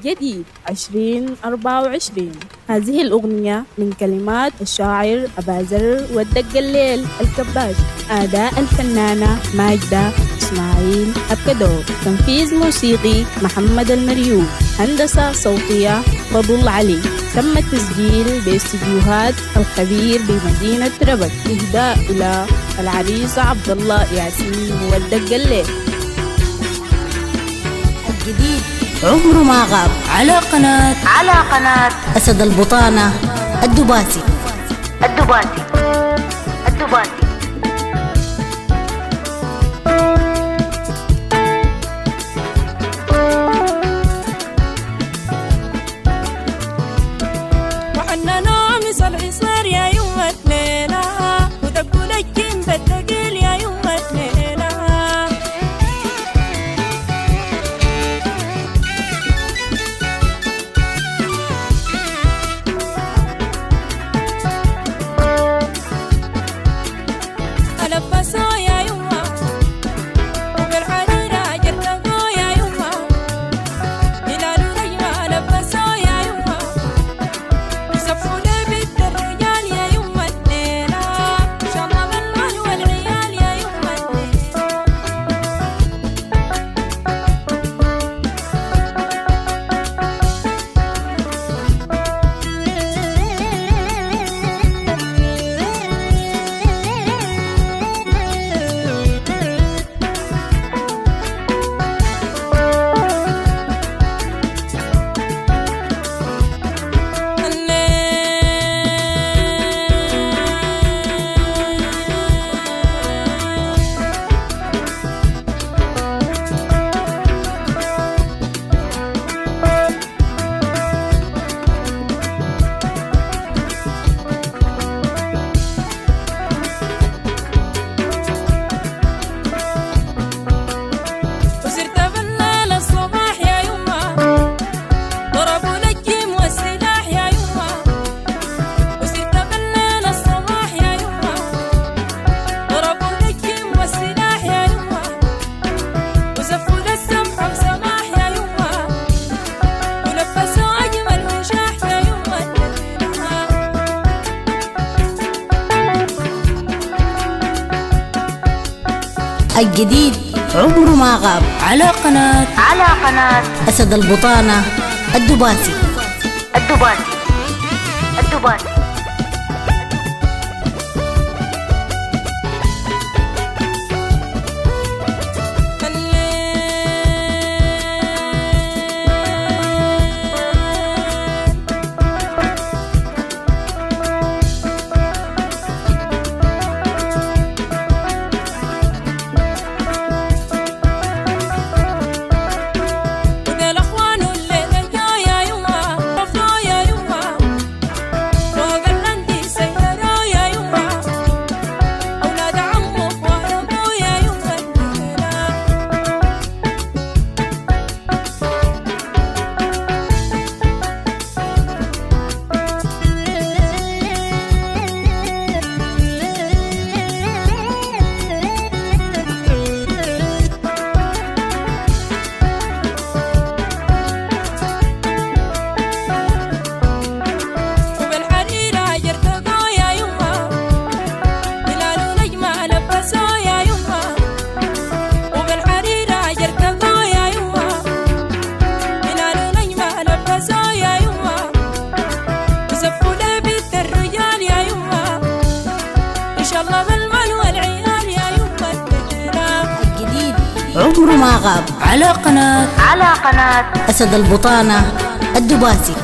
جديد 2024. هذه الأغنية من كلمات الشاعر أبازر والدق الليل الكباش، أداء الفنانة ماجدة إسماعيل أبكدو، تنفيذ موسيقي محمد المريوب، هندسة صوتية فضل علي. تم التسجيل باستديوهات الخبير بمدينة ربك، إهداء إلى العريس عبد الله ياسين والدق الليل. الجديد عمره ما غاب على قناة أسد البطانة الدباسي. وحنا نامس العصار يا يوم الليلة، ودقوا لجين بالدقيل يا يوم الليلة. ألبسوا يا يوم وبالحريرة جرتقوا يا يوم، هلال ونجمة ألبسوا يا يوم، يصفوا لي بنت الرجال يا يوم الليلة، إن شاء الله بالمال والعيال يا يوم الليلة. وصرت بالليل الصباح يا يما، ضربوا لجيم والسلاح يا يما. وصرت بالليل الصباح يا يما، ضربوا لجيم والسلاح يا يما، وزفوا للسمح وسماح يا يما، ولبسوا أجمل وشاح يا يما الليلة. الجديد عمره ما غاب على قناة أسد البطانة الدباسي. وده الأخوان الليلة جا يا يما، رفعوا يا يما، فوق الأندي سيروا يا يما، أولاد عمو أخوان أبو يا يما الليلة. وبالحريرة جرتقوا يا يما، هلال ونجمة لبسوا يا يما. وبالحريرة جرتقوا يا يما، هلال ونجمة لبسوا يا يما، وزفوا لي بنت الرجال يا يما، إن شاء الله بالمال والعيال يا يما الليلة. الجديد عمره ما غاب على قناة أسد البطانة الدباسي.